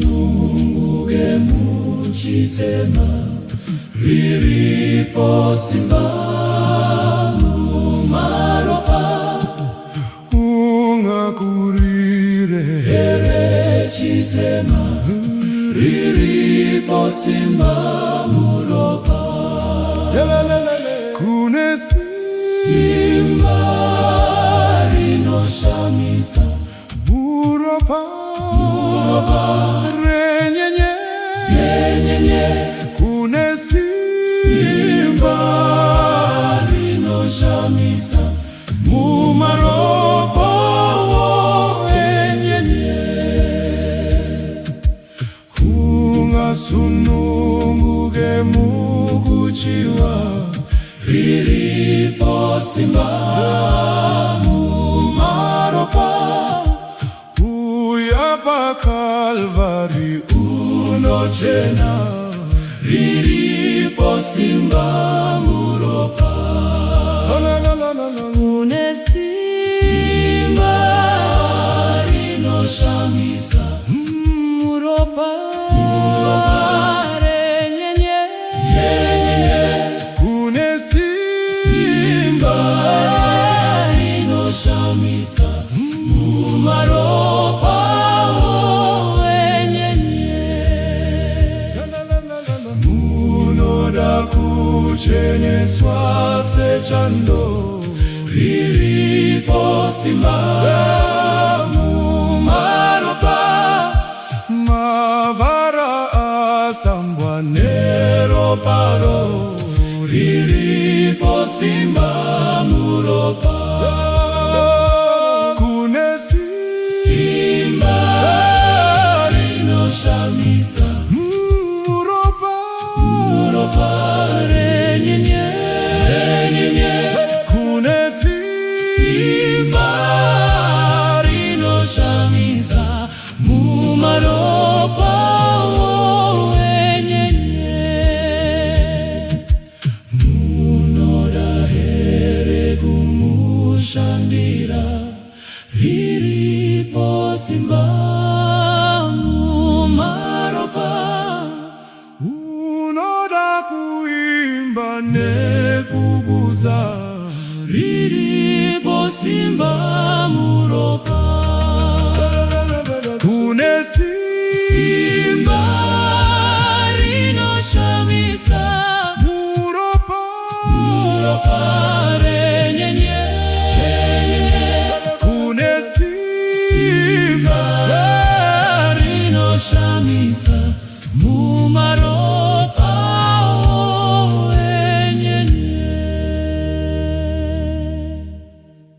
Ungasununguke muchitema riripo simba mumaropa. Ungakurire Here chitema riripo simba muropa. Kune Simba rinoshamisa muropa renyenye kune Simba rinoshamisa mumaropa renyenye ungasununguke mukuchiwa riripo simba mumaropa. Uyapa Kalvari Unochena riripo simba muropa. Kune Simba rinoshamisa muropa renyenye Kune Simba rinoshamisa mumaropa munoda kuchenyeswa sechando riripo simba mumaropa. mavara asambwa neroparo Riripo simba muropa. kune Simba rinoshamisa muropa muropa renyenye kune Simba rinoshamisa mumaropa renyenye. Munoda here kumushandira riripo simba mumaropa. unoda kuimba nekukuza Riripo simba muropa. kune Simba rinoshamisa muropa muropa renyenye kune Simba rinoshamisa muropa.